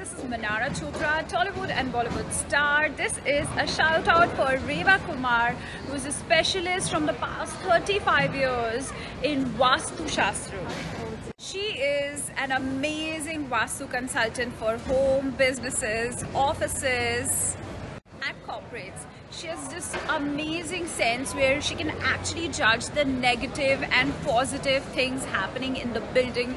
this is Manara Chopra, Tollywood and Bollywood star. This is a shout out for Reva Kumar, who is a specialist from the past 35 years in Vastu Shastra. She is an amazing Vastu consultant for home, businesses, offices and corporates. She has this amazing sense where she can actually judge the negative and positive things happening in the building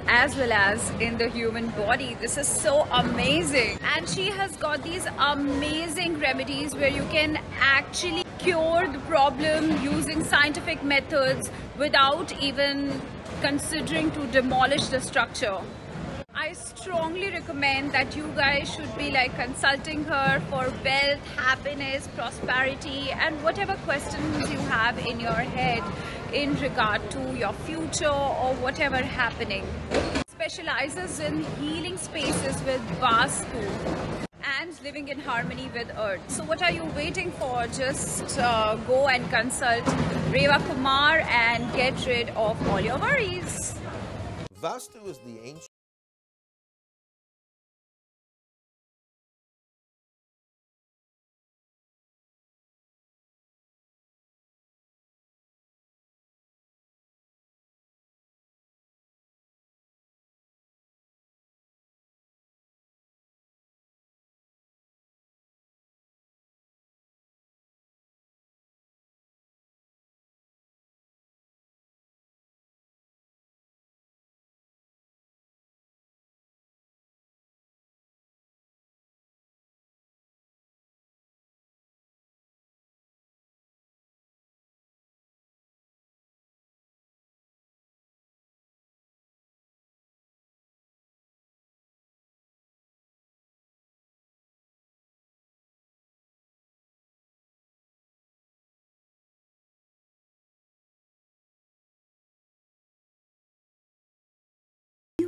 as well as in the human body. This is so amazing. And she has got these amazing remedies where you can actually cure the problem using scientific methods without even considering to demolish the structure. I strongly recommend that you guys should be like consulting her for wealth, happiness, prosperity and whatever questions you have in your head in regard to your future or whatever happening. Specializes in healing spaces with Vastu and living in harmony with earth. So what are you waiting for? Just go and consult Reva Kumar and get rid of all your worries. Vastu is the ancient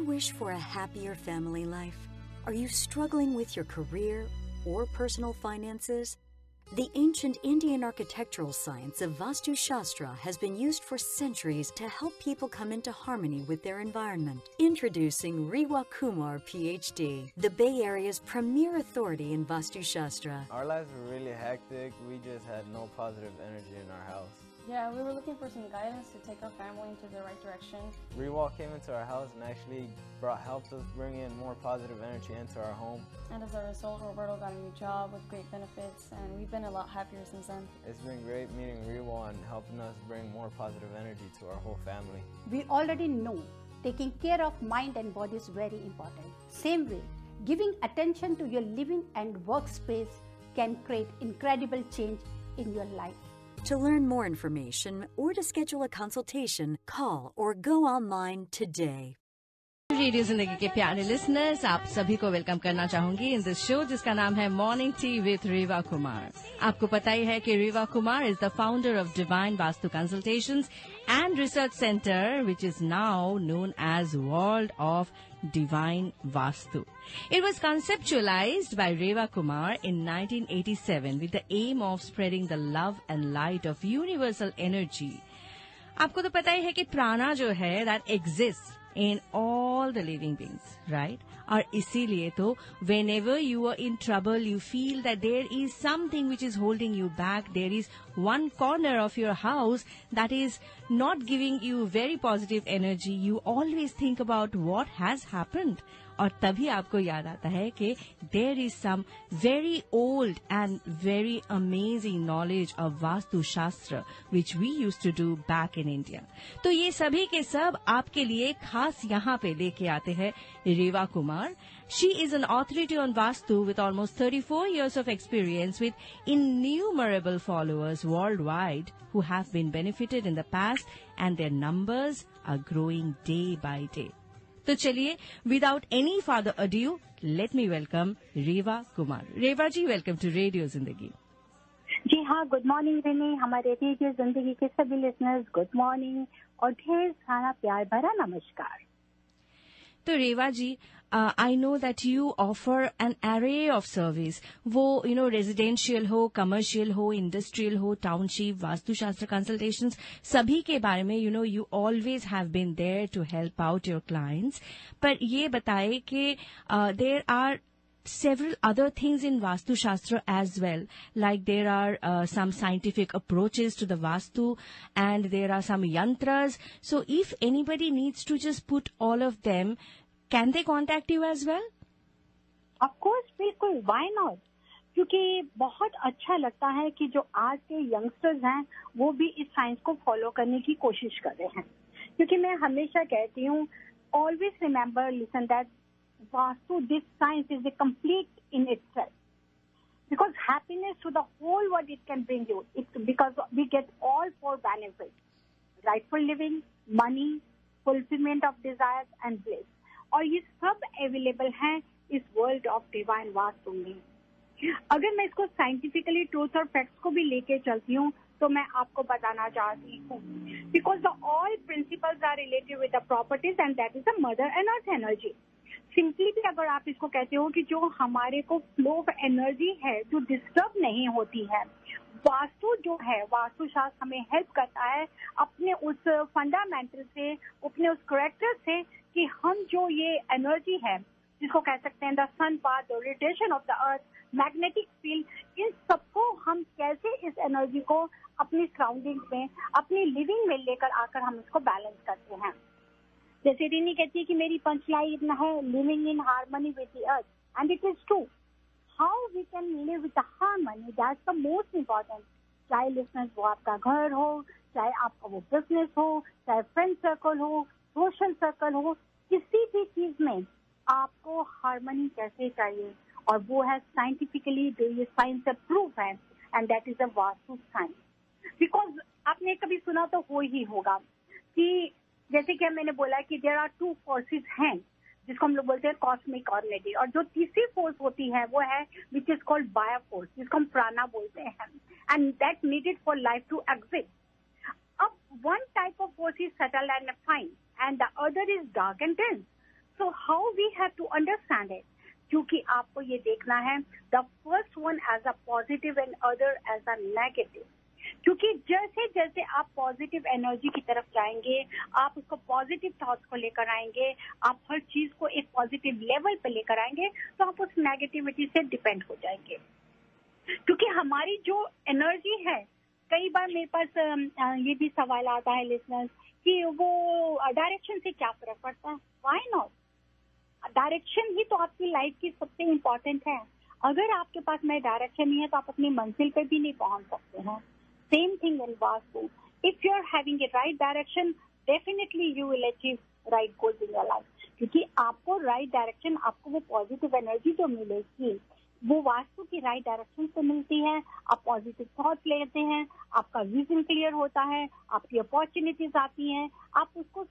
Wish for a happier family life? Are you struggling with your career or personal finances? The ancient Indian architectural science of Vastu Shastra has been used for centuries to help people come into harmony with their environment. Introducing Reva Kumar, PhD, the Bay Area's premier authority in Vastu Shastra. Our lives were really hectic. We just had no positive energy in our house. Yeah, we were looking for some guidance to take our family into the right direction. Reva came into our house and actually helped us bring in more positive energy into our home. And as a result, Roberto got a new job with great benefits, and we've been a lot happier since then. It's been great meeting Reva and helping us bring more positive energy to our whole family. We already know taking care of mind and body is very important. Same way, giving attention to your living and workspace can create incredible change in your life. To learn more information or to schedule a consultation, call or go online today. Radio जिंदगी के प्यारे listeners, आप सभी को welcome करना चाहूंगी in this show जिसका नाम है morning tea with Reva Kumar. आपको पता ही है कि Reva Kumar is the founder of Divine Vastu Consultations and Research Centre which is now known as World of Divine Vastu. It was conceptualized by Reva Kumar in 1987 with the aim of spreading the love and light of universal energy. आपको तो पता ही है कि प्राणा जो है that exists in all the living beings, right? और इसीलिए तो whenever you are in trouble, you feel that there is something which is holding you back. There is one corner of your house that is not giving you very positive energy. You always think about what has happened. और तभी आपको याद आता है कि there is some very old and very amazing knowledge of vastu शास्त्र which we used to do back in India. तो ये सभी के सब आपके लिए खास यहाँ पे लेके आते हैं रेवा Kumar. She is an authority on Vastu with almost 34 years of experience with innumerable followers worldwide who have been benefited in the past and their numbers are growing day by day. तो चलिए without any further adieu let me welcome Reva Kumar. Reva ji, welcome to radio Zindagi. जी हाँ, good morning रेनी. हमारे radio जिंदगी के सभी listeners good morning और ढेर सारा प्यार भरा नमस्कार. तो रेवा जी, I know that you offer an array of service. वो रेजिडेंशियल हो, कमर्शियल हो, इंडस्ट्रियल हो, टाउनशिप, वास्तुशास्त्र कंसल्टेशंस, सभी के बारे में you always have been there to help out your clients. पर ये बताए कि there are several other things in Vastu Shastra as well, like there are some scientific approaches to the Vastu and there are some yantras. So if anybody needs to just put all of them, can they contact you as well? Of course, बिल्कुल, why not? क्योंकि बहुत अच्छा लगता है कि जो आज के यंगस्टर्स हैं वो भी इस साइंस को फॉलो करने की कोशिश कर रहे हैं. क्योंकि मैं हमेशा कहती हूँ, always remember, listen that Vastu, this science is a complete in itself. Because happiness to the whole world it can bring you. It's because we get all four benefits. Rightful living, money, fulfillment of desires and bliss. और ये सब available हैं इस world of Divine vastu में. अगर मैं इसको scientifically truth और फैक्ट्स को भी लेके चलती हूँ तो मैं आपको बताना चाहती हूँ, because the all principles are related with the properties and that is the mother and earth energy. Simply भी अगर आप इसको कहते हो कि जो हमारे को फ्लो ऑफ एनर्जी है जो डिस्टर्ब नहीं होती है, वास्तु जो है, वास्तु शास्त्र हमें हेल्प करता है अपने उस फंडामेंटल से, अपने उस करेक्टर से, कि हम जो ये एनर्जी है जिसको कह सकते हैं the sun path, the rotation of the earth, magnetic field, इन सबको हम कैसे इस एनर्जी को अपनी सराउंडिंग्स में, अपनी लिविंग में लेकर आकर हम इसको बैलेंस करते हैं. जैसे रिनी कहती है कि मेरी पंचलाइन है living in harmony with the earth, and it is true. How we can live with the harmony, that's the most important. चाहे लिसनर्स वो आपका घर हो, चाहे आपका वो बिजनेस हो, चाहे फ्रेंड सर्कल हो, सोशल सर्कल हो, किसी भी चीज में आपको हार्मनी कैसे चाहिए, और वो है साइंटिफिकली जो ये साइंस से प्रूफ है, and that is a vastu science. Because आपने कभी सुना तो हो ही होगा कि जैसे कि मैंने बोला कि देयर आर टू फोर्सेस हैं जिसको हम लोग बोलते हैं कॉस्मिक और नेगेटिव, और जो तीसरी फोर्स होती है वो है which is called bio force, जिसको हम प्राणा बोलते हैं, and that needed for life to exist. अब one type of force is subtle and fine, and the other is dark and dense. So how we have to understand it? क्योंकि आपको ये देखना है the first one as a positive and other as a negative. क्योंकि जैसे जैसे आप positive energy की तरफ जाएंगे, आप उसको पॉजिटिव थॉट्स को लेकर आएंगे, आप हर चीज को एक पॉजिटिव लेवल पे लेकर आएंगे, तो आप उस नेगेटिविटी से डिपेंड हो जाएंगे. क्योंकि हमारी जो एनर्जी है, कई बार मेरे पास ये भी सवाल आता है लिसनर्स कि वो डायरेक्शन से क्या फर्क पड़ता है. Why not? डायरेक्शन ही तो आपकी लाइफ की सबसे इम्पोर्टेंट है. अगर आपके पास में डायरेक्शन नहीं है तो आप अपनी मंजिल पे भी नहीं पहुंच सकते हैं. Same thing in Vastu. If you are having a right direction, definitely you will achieve right goals in your life. क्योंकि आपको राइट डायरेक्शन, आपको वो पॉजिटिव एनर्जी जो मिलेगी वो वास्तु की राइट डायरेक्शन से मिलती है. आप पॉजिटिव थॉट्स लेते हैं, आपका विजन क्लियर होता है, आपकी अपॉर्चुनिटीज आती हैं, आप उसको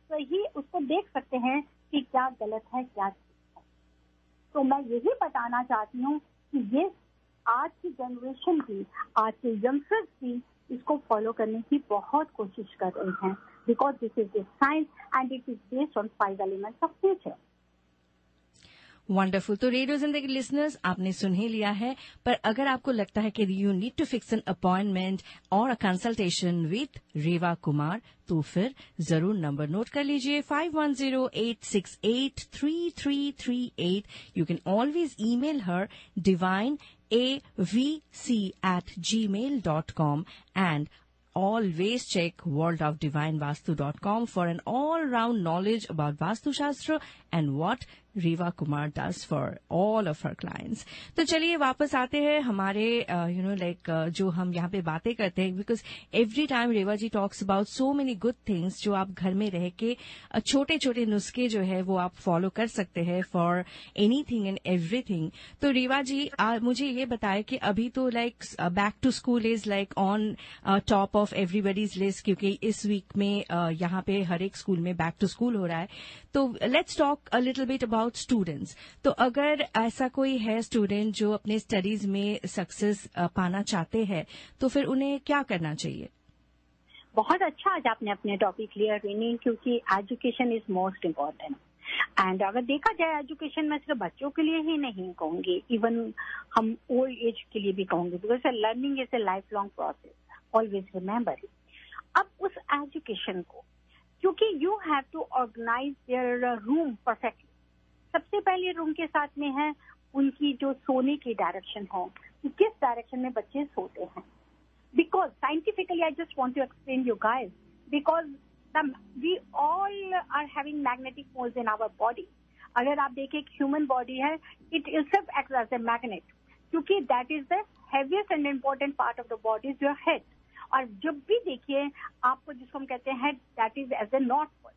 देख सकते हैं कि क्या गलत है, क्या ठीक है. तो मैं यही बताना चाहती हूँ कि ये आज की जनरेशन की, आज के यंगस्टर्स की इसको फॉलो करने की बहुत कोशिश कर रहे हैं, because this is the science and it is based on 5 elements of nature. Wonderful. तो रेडियो जिंदगी लिसनर्स, आपने सुन ही लिया है, पर अगर आपको लगता है कि you need to fix an appointment और a consultation with Reva Kumar, तो फिर जरूर नंबर नोट कर लीजिए 5108683338. You can always email her divineavc@gmail.com and always check worldofdivinevastu.com for an all-round knowledge about Vastu Shastra and what Reva Kumar does for all of her clients. तो चलिए वापस आते हैं हमारे जो हम यहाँ पे बातें करते हैं, because every time Reva ji talks about so many good things जो आप घर में रह के छोटे छोटे नुस्खे जो है वो आप फॉलो कर सकते हैं फॉर एनीथिंग एंड एवरीथिंग. तो रेवा जी मुझे ये बताए कि अभी तो back to school is on top of everybody's list, क्योंकि इस वीक में यहाँ पे हर एक स्कूल में बैक टू स्कूल हो रहा है. तो let's talk a little bit about students. तो अगर ऐसा कोई है स्टूडेंट जो अपने स्टडीज में सक्सेस पाना चाहते हैं, तो फिर उन्हें क्या करना चाहिए? बहुत अच्छा आज आपने अपने टॉपिक लिया रेनी, क्योंकि education is most important. And अगर देखा जाए एजुकेशन में सिर्फ बच्चों के लिए ही नहीं कहूंगी, इवन हम ओल्ड एज के लिए भी कहूंगी, because learning is a lifelong process, always remember. अब उस एजुकेशन को, क्योंकि you have to organise their room perfectly. सबसे पहले रूम के साथ में है उनकी जो सोने की डायरेक्शन हो, कि किस डायरेक्शन में बच्चे सोते हैं। Because scientifically I just want to explain you guys, because we all are having magnetic poles in our body. अगर आप देखें ह्यूमन बॉडी है, it itself acts as a magnet, क्योंकि that is the heaviest and important part of the body is your head. और जब भी देखिए आपको जिसको हम कहते हैं head, that is as a north pole.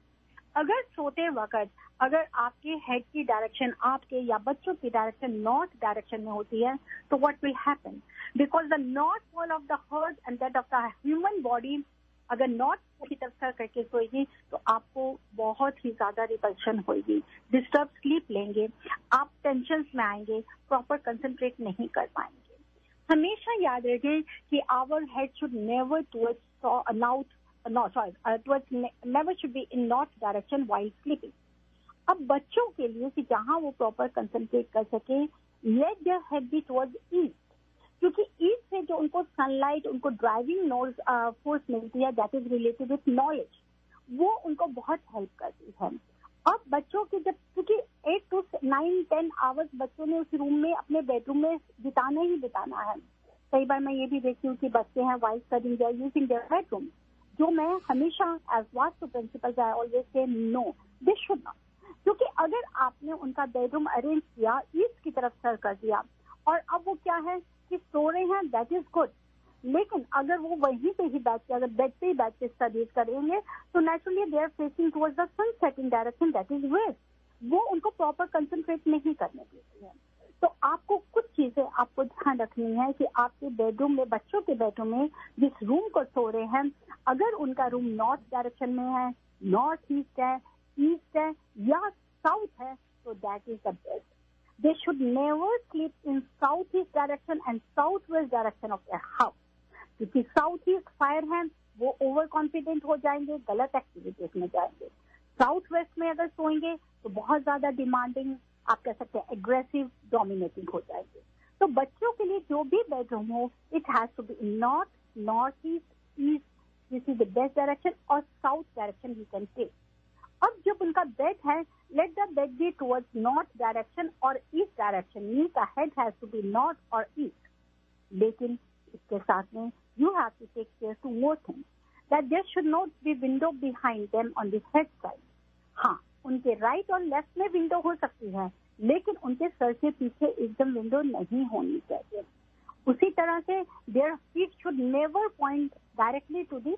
अगर सोते वक्त अगर आपके हेड की डायरेक्शन आपके या बच्चों की डायरेक्शन नॉर्थ डायरेक्शन में होती है, तो what will happen, because the north pole of the earth and that of the human body अगर नॉर्थ की तरफ करके सोएगी तो आपको बहुत ही ज्यादा रिपल्शन होगी, डिस्टर्ब स्लीप लेंगे, आप टेंशन में आएंगे, प्रॉपर कंसंट्रेट नहीं कर पाएंगे। हमेशा याद रखें कि our head should never towards never should be in north direction while sleeping. अब बच्चों के लिए कि जहां वो प्रॉपर कंसंट्रेट कर सके, let their head be towards east, क्योंकि ईस्ट से जो उनको सनलाइट, उनको ड्राइविंग फोर्स मिलती है, that is related with knowledge, वो उनको बहुत हेल्प करती है। अब बच्चों के जब, क्योंकि 8 to 9, 10 आवर्स बच्चों ने उस रूम में अपने बेडरूम में बिताना ही बिताना है। कई बार मैं ये भी देखती हूँ कि बच्चे हैं while studying their using their bedroom, जो मैं हमेशा as Vastu principle I always say no, this should not, क्योंकि अगर आपने उनका बेडरूम अरेंज किया, ईस्ट की तरफ सर कर दिया, और अब वो क्या है कि सो रहे हैं, दैट इज गुड, लेकिन अगर वो वहीं पे ही बैठ के, अगर बेड पे ही बैठ के स्टडीज करेंगे, तो naturally they are facing towards the sun setting direction, that is west, वो उनको प्रॉपर कंसंट्रेट नहीं करने देती है। तो आपको कुछ चीजें आपको ध्यान रखनी है कि आपके बेडरूम में, बच्चों के बेडरूम में जिस रूम को सो रहे हैं, अगर उनका रूम नॉर्थ डायरेक्शन में है, नॉर्थ ईस्ट है, ईस्ट है या साउथ है, तो that is the best. They should never sleep in southeast direction and southwest direction of their house. क्योंकि साउथ ईस्ट फायर है, वो ओवर कॉन्फिडेंट हो जाएंगे, गलत एक्टिविटीज में जाएंगे। साउथ वेस्ट में अगर सोएंगे तो बहुत ज्यादा डिमांडिंग, आप कह सकते हैं एग्रेसिव, डोमिनेटिंग हो जाएंगे। तो बच्चों के लिए जो भी बेडरूम हो, it has to be in north, north east, east, this is the best direction, और south direction we can take. अब जब उनका बेड है, let the bed be towards north direction or east direction, means the head has to be north or east. लेकिन इसके साथ में you have to take care to more things, that there should not be window behind them on the head side. हाँ, उनके right और left में window हो सकती है, लेकिन उनके सर के पीछे एकदम विंडो नहीं होनी चाहिए। उसी तरह से their feet should never point directly to the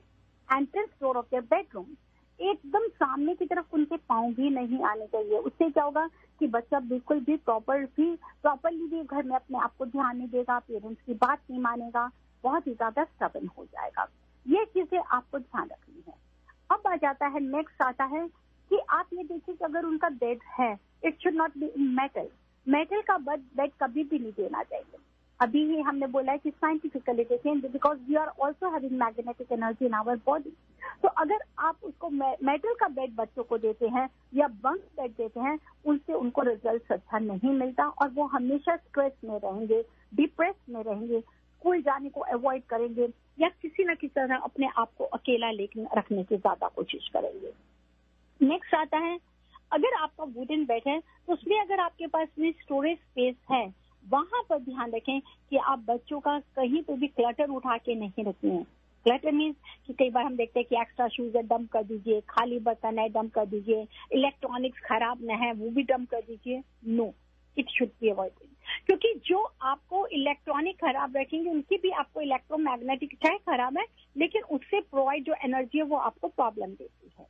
entrance door of their bedroom. एकदम सामने की तरफ उनके पाँव भी नहीं आने चाहिए। उससे क्या होगा कि बच्चा बिल्कुल भी प्रॉपरली भी घर में अपने आप को ध्यान नहीं देगा, पेरेंट्स की बात नहीं मानेगा, बहुत ही ज्यादा स्टबर्न हो जाएगा। ये चीजें आपको ध्यान रखनी है। अब आ जाता है, नेक्स्ट आता है कि आप ये देखिए कि अगर उनका बेड है, it should not be in metal. Metal का बेड कभी भी नहीं देना चाहिए। अभी ही हमने बोला है कि साइंटिफिकली देखें, because we are also having magnetic energy in our body. तो अगर आप उसको मेटल का बेड बच्चों को देते हैं या बंक बेड देते हैं, उनसे उनको रिजल्ट अच्छा नहीं मिलता और वो हमेशा स्ट्रेस में रहेंगे, डिप्रेस में रहेंगे, स्कूल जाने को अवॉइड करेंगे या किसी न किसी तरह अपने आप को अकेला रखने की ज्यादा कोशिश करेंगे। नेक्स्ट आता है, अगर आपका वुडन बेड है तो उसमें अगर आपके पास में स्टोरेज स्पेस है, वहां पर ध्यान रखें कि आप बच्चों का कहीं पे भी क्लटर उठा के नहीं रखें। क्लटर मीन्स कि कई बार हम देखते हैं कि एक्स्ट्रा शूज है, डंप कर दीजिए, खाली बर्तन है, डंप कर दीजिए, इलेक्ट्रॉनिक्स खराब न है, वो भी डंप कर दीजिए। No, it should be avoided, क्योंकि जो आपको इलेक्ट्रॉनिक खराब रखेंगे, उनकी भी आपको इलेक्ट्रोमैग्नेटिक चाहे खराब है, लेकिन उससे प्रोवाइड जो एनर्जी है वो आपको प्रॉब्लम देती है।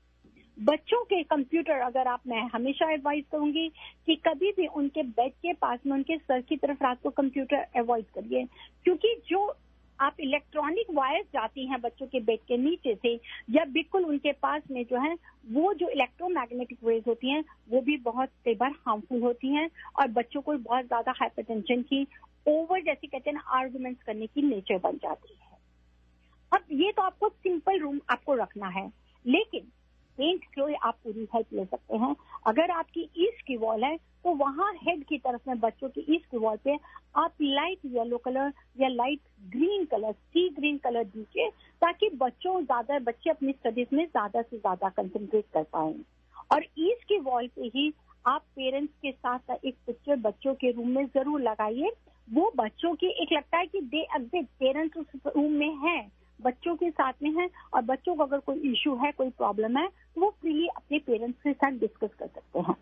बच्चों के कंप्यूटर, अगर आप, मैं हमेशा एडवाइस करूंगी कि कभी भी उनके बेड के पास में उनके सर की तरफ रात को कंप्यूटर अवॉइड करिए, क्योंकि जो आप इलेक्ट्रॉनिक वायर्स जाती हैं बच्चों के बेड के नीचे से या बिल्कुल उनके पास में जो है, वो जो इलेक्ट्रोमैग्नेटिक वेव्स होती हैं वो भी बहुत कई बार हार्मफुल होती हैं और बच्चों को बहुत ज्यादा हाइपरटेंशन की, ओवर जैसे कहते हैं ना, आर्गुमेंट्स करने की नेचर बन जाती है। अब ये तो आपको सिंपल रूम आपको रखना है, लेकिन पेंट से आप पूरी हेल्प ले सकते हैं। अगर आपकी ईस्ट की वॉल है तो वहाँ हेड की तरफ में बच्चों की ईस्ट की वॉल पे आप लाइट येलो कलर या लाइट ग्रीन कलर, सी ग्रीन कलर दीजिए, ताकि बच्चे अपनी स्टडीज में ज्यादा से ज्यादा कंसंट्रेट कर पाएं। और ईस्ट की वॉल पे ही आप पेरेंट्स के साथ एक पिक्चर बच्चों के रूम में जरूर लगाइए। वो बच्चों की एक लगता है कि पेरेंट्स उस रूम में हैं, बच्चों के साथ में हैं, और बच्चों को अगर कोई इश्यू है, कोई प्रॉब्लम है, तो वो फ्रीली अपने पेरेंट्स के साथ डिस्कस कर सकते हैं।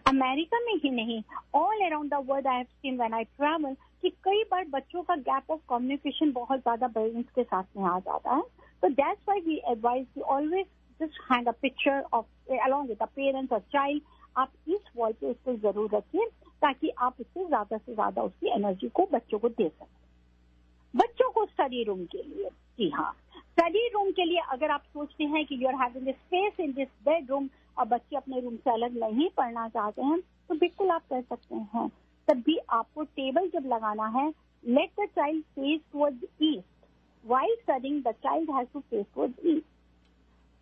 अमेरिका में ही नहीं, all around the world I have seen when I travel कि कई बार बच्चों का गैप ऑफ कम्युनिकेशन बहुत ज्यादा पेरेंट्स के साथ में आ जाता है। तो that's why we advise you always just hang a picture of along with the parents और चाइल्ड। आप इस वॉल पे उसको जरूर रखिए ताकि आप उससे ज्यादा उसकी एनर्जी को बच्चों को दे सकें। बच्चों को स्टडी रूम के लिए, जी हाँ, स्टडी रूम के लिए अगर आप सोचते हैं कि you are having space in this bedroom और बच्चे अपने रूम से अलग नहीं पढ़ना चाहते हैं, तो बिल्कुल आप कर सकते हैं। तब भी आपको टेबल जब लगाना है, let the child face towards east. While studying the child has to face towards east.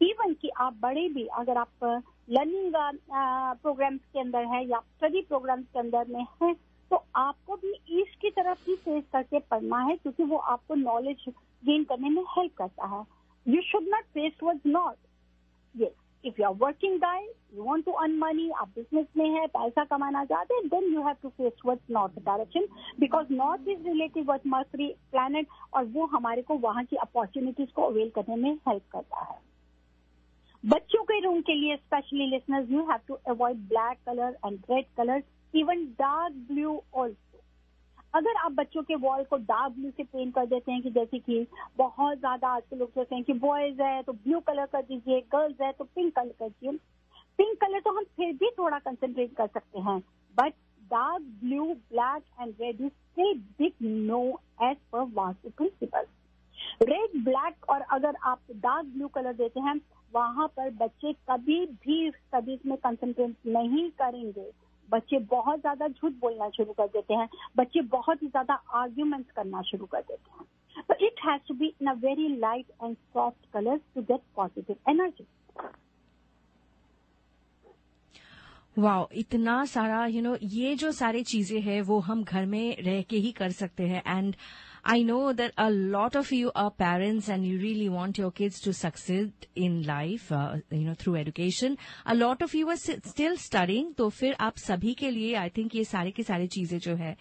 Even कि आप बड़े भी अगर आप लर्निंग प्रोग्राम्स के अंदर है या स्टडी प्रोग्राम्स के अंदर में है, तो आपको भी ईस्ट की तरफ ही फेस करके पढ़ना है, क्योंकि वो आपको नॉलेज गेन करने में हेल्प करता है। You should not face towards north. Yes, if you are working guy, you want to earn money, आप बिजनेस में है, पैसा कमाना चाहते हैं, then you have to face towards north direction, because north is related with Mercury planet, और वो हमारे को वहां की अपॉर्चुनिटीज को अवेल करने में हेल्प करता है। बच्चों के रूम के लिए specially listeners, you have to avoid black colour and red colour, even dark blue also. अगर आप बच्चों के वॉल को डार्क ब्लू से पेंट कर देते हैं, कि जैसे कि बहुत ज्यादा आजकल लोग कहते हैं कि बॉयज है तो ब्लू कलर कर दीजिए, गर्ल्स है तो पिंक कलर कर दीजिए। पिंक कलर तो हम फिर भी थोड़ा कंसंट्रेट कर सकते हैं, but dark blue, black and red is still big no as per Vastu principal. Red, black और अगर आप डार्क ब्लू कलर देते हैं, वहां पर बच्चे कभी भी स्टडीज में कंसंट्रेट नहीं करेंगे। बच्चे बहुत ज्यादा झूठ बोलना शुरू कर देते हैं, बच्चे बहुत ही ज्यादा आर्ग्यूमेंट्स करना शुरू कर देते हैं। तो it has to be in a very light and soft colours to get positive energy. Wow, इतना सारा ये जो सारी चीजें हैं वो हम घर में रह के ही कर सकते हैं। And I know that a lot of you are parents and you really want your kids to succeed in life, through education. A lot of you are still studying, तो फिर आप सभी के लिए I think ये सारी की सारी चीजें जो है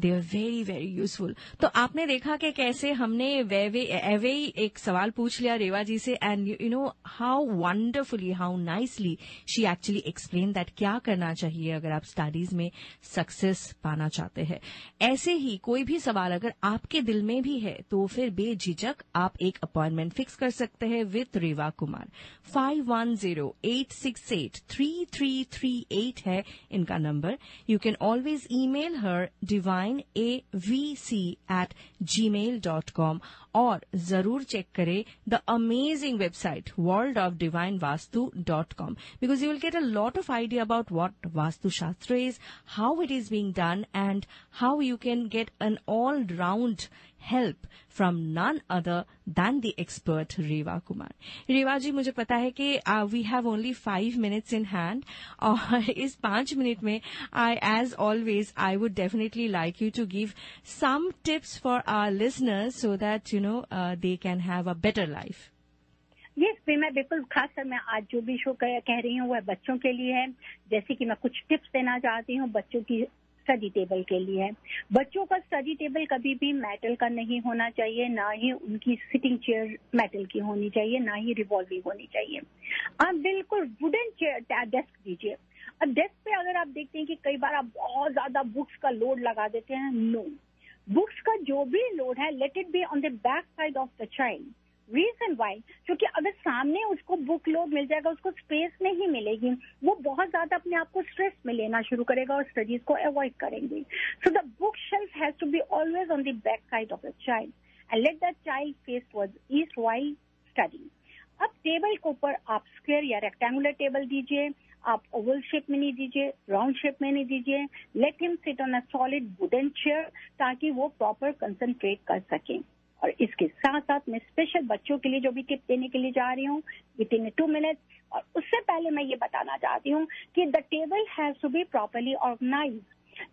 they are very very useful. तो आपने देखा कि कैसे हमने एवे एक सवाल पूछ लिया रेवा जी से, and you know how wonderfully, how nicely she actually explained that क्या करना चाहिए अगर आप स्टडीज में सक्सेस पाना चाहते हैं। ऐसे ही कोई भी सवाल अगर आपके दिल में भी है तो फिर बेझिझक आप एक अपॉइंटमेंट फिक्स कर सकते हैं विद रेवा कुमार। 5108683338 है इनका number. You can always email her divineavc@gmail.com और जरूर चेक करें the amazing website worldofdivinevastu.com because you will get a lot of idea about what Vastu Shastra is, how it is being done, and how you can get an all-round help from none other than the expert रेवा कुमार। रेवा जी, मुझे पता है कि we have only 5 minutes in hand, और इस 5 minute में as always I would definitely like you to give some tips for our listeners so that they can have a better life. Yes, मैं बिल्कुल खासकर मैं आज जो भी शो कह रही हूँ वह बच्चों के लिए है। जैसे कि मैं कुछ टिप्स देना चाहती हूँ बच्चों की स्टडी टेबल के लिए। बच्चों का स्टडी टेबल कभी भी मेटल का नहीं होना चाहिए, ना ही उनकी सिटिंग चेयर मेटल की होनी चाहिए, ना ही रिवॉल्विंग होनी चाहिए। आप बिल्कुल वुडन चेयर डेस्क दीजिए। अब डेस्क पे अगर आप देखते हैं कि कई बार आप बहुत ज्यादा बुक्स का लोड लगा देते हैं, नो, बुक्स का जो भी लोड है let it be on the back side of the child. Reason why, क्योंकि अगर सामने उसको बुक लोड मिल जाएगा, उसको स्पेस नहीं मिलेगी, वो बहुत ज्यादा अपने आप को स्ट्रेस में लेना शुरू करेगा और स्टडीज को अवॉइड करेंगे। So the book shelf has to be always on the back side of the child and let the child face towards east while studying. अब टेबल के ऊपर आप स्क्वायर या रेक्टेंगुलर टेबल दीजिए, आप ओवल शेप में नहीं दीजिए, राउंड शेप में नहीं दीजिए। Let him sit on a solid wooden chair ताकि वो प्रॉपर कंसंट्रेट कर सके। और इसके साथ साथ मैं स्पेशल बच्चों के लिए जो भी टिप देने के लिए जा रही हूँ विद इन 2 मिनट्स। और उससे पहले मैं ये बताना चाहती हूँ कि the table has to be properly organise.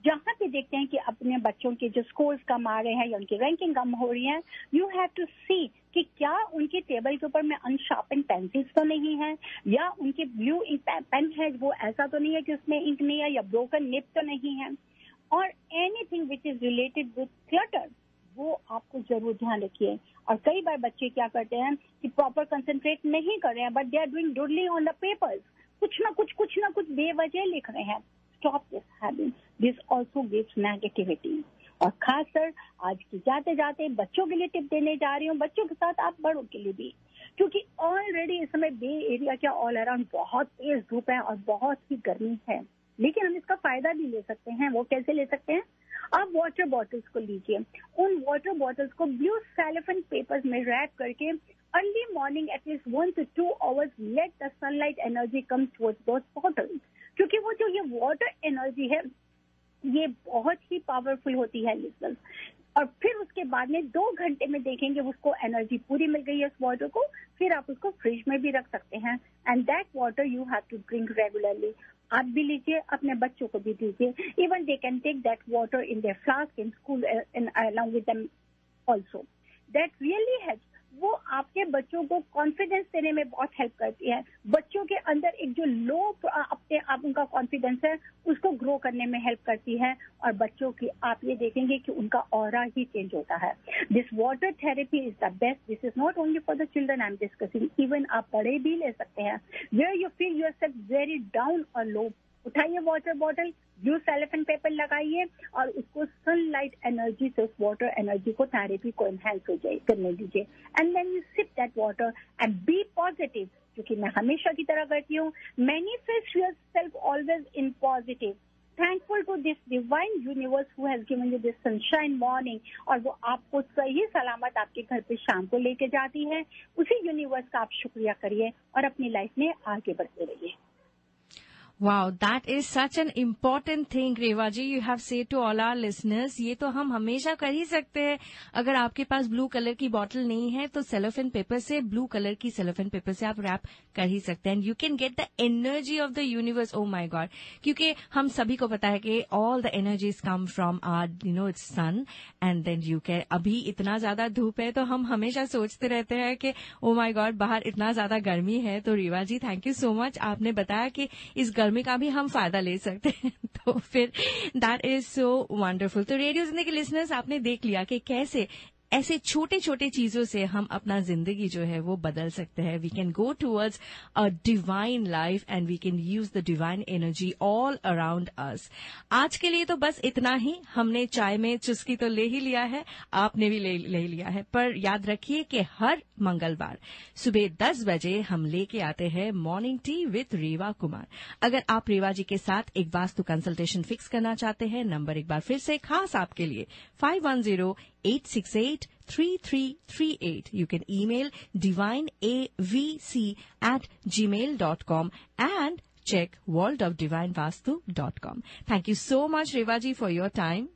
जहाँ पे देखते हैं कि अपने बच्चों के जो स्कोर्स कम आ रहे हैं या उनकी रैंकिंग कम हो रही है, यू हैव टू सी कि क्या उनकी टेबल के ऊपर में अनशार्पन पेंसिल्स तो नहीं है, या उनके ब्लू इंक पेन है वो ऐसा तो नहीं है कि उसमें इंक नहीं है, या ब्रोकन निप तो नहीं है, और anything which is related with clutter वो आपको जरूर ध्यान रखिए। और कई बार बच्चे क्या करते हैं कि प्रॉपर कंसंट्रेट नहीं कर रहे हैं, but they are doing doodling on the papers, कुछ ना कुछ बेवजह लिख रहे हैं। Stop this habit, this also gives negativity. और खासकर आज की जाते जाते बच्चों के लिए टिप देने जा रही हूँ, बच्चों के साथ आप बड़ों के लिए भी, क्योंकि ऑलरेडी इस समय बे एरिया क्या ऑल अराउंड बहुत तेज धूप है और बहुत ही गर्मी है, लेकिन हम इसका फायदा भी ले सकते हैं। वो कैसे ले सकते हैं? आप वाटर बॉटल्स को लीजिए, उन वाटर बॉटल्स को ब्लू सेलोफेन पेपर्स में रैप करके early morning at least 1 to 2 hours let the sunlight energy come towards those bottles, क्योंकि वो जो ये वाटर एनर्जी है ये बहुत ही पावरफुल होती है लिसनर्स। और फिर उसके बाद में 2 घंटे में देखेंगे उसको एनर्जी पूरी मिल गई है उस वाटर को, फिर आप उसको फ्रिज में भी रख सकते हैं। And that water you have to drink regularly. आप भी लीजिए, अपने बच्चों को भी दीजिए। Even they can take that water in their flask in school along with them also. That really helps. वो आपके बच्चों को कॉन्फिडेंस देने में बहुत हेल्प करती है। बच्चों के अंदर एक जो लो अपने आप उनका कॉन्फिडेंस है उसको ग्रो करने में हेल्प करती है। और बच्चों की आप ये देखेंगे कि उनका ऑरा ही चेंज होता है। This water therapy is the best. This is not only for the children I am discussing, even आप बड़े भी ले सकते हैं। Where you feel yourself very down और लो, उठाइए water bottle, blue cellophane paper लगाइए और उसको सनलाइट एनर्जी से उस वाटर एनर्जी को थेरेपी को एनहांस हो जाए करने दीजिए। And then you sip that water and be positive, क्योंकि मैं हमेशा की तरह करती हूँ, manifest yourself always in positive, thankful to this divine universe who has given you this sunshine morning, और वो आपको सही सलामत आपके घर पे शाम को लेके जाती है। उसी यूनिवर्स का आप शुक्रिया करिए और अपनी लाइफ में आगे बढ़ते रहिए। Wow, that is such an important thing, Rewa ji, you have said to all our listeners. ये तो हम हमेशा कर ही सकते हैं। अगर आपके पास ब्लू कलर की बॉटल नहीं है तो सेलोफेन पेपर से, ब्लू कलर की सेलोफेन पेपर से आप रैप कर ही सकते हैं। You can get the energy of the universe. Oh my god, क्योंकि हम सभी को पता है कि all the energies come from our it's sun and then you can. अभी इतना ज्यादा धूप है तो हम हमेशा सोचते रहते हैं कि ओ माय गॉड बाहर इतना ज्यादा गर्मी है। तो रेवा जी, थैंक यू सो मच, आपने बताया कि इस गर्मी का भी हम फायदा ले सकते हैं। तो फिर दैट इज सो वंडरफुल। तो रेडियो जिंदगी लिसनर्स, आपने देख लिया कि कैसे ऐसे छोटे छोटे चीजों से हम अपना जिंदगी जो है वो बदल सकते हैं। We can go towards a divine life and we can use the divine energy all around us. आज के लिए तो बस इतना ही। हमने चाय में चुस्की तो ले ही लिया है, आपने भी ले लिया है, पर याद रखिए कि हर मंगलवार सुबह 10 बजे हम लेके आते हैं morning tea with Reva Kumar. अगर आप रेवा जी के साथ एक वास्तु कंसल्टेशन फिक्स करना चाहते हैं, नंबर एक बार फिर से खास आपके लिए 510-868-3338. You can email divineavc@gmail.com and check worldofdivinevastu.com. Thank you so much, Reva ji, for your time.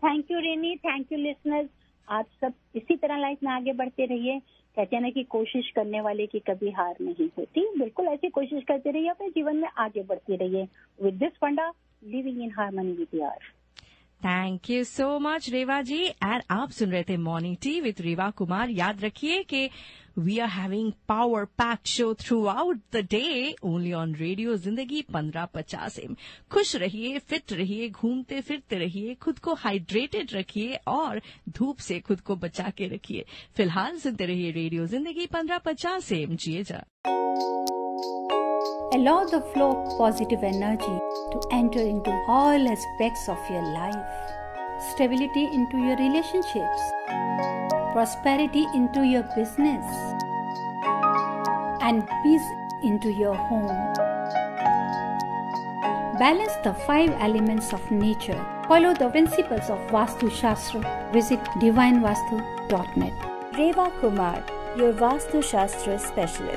Thank you rainy, thank you listeners. आप सब इसी तरह लाइफ में आगे बढ़ते रहिए। कहते हैं ना कि कोशिश करने वाले की कभी हार नहीं होती। बिल्कुल ऐसी कोशिश करते रहिए, अपने जीवन में आगे बढ़ते रहिए। विद दिस फंडा, living in harmony with the earth. Thank you so much Reva ji. And आप सुन रहे थे morning tea with Reva Kumar. याद रखिए कि we are having power packed show throughout the day only on radio Zindagi 1550 M. खुश रहिए, फिट रहिए, घूमते फिरते रहिए, खुद को हाइड्रेटेड रखिए और धूप से खुद को बचा के रखिए। फिलहाल सुनते रहिए रेडियो जिंदगी 1550 एम। जिए जा। Allow the flow of positive energy to enter into all aspects of your life. Stability into your relationships. Prosperity into your business. And peace into your home. Balance the 5 elements of nature. Follow the principles of Vastu Shastra. Visit divinevastu.net. Reva Kumar, your Vastu Shastra specialist.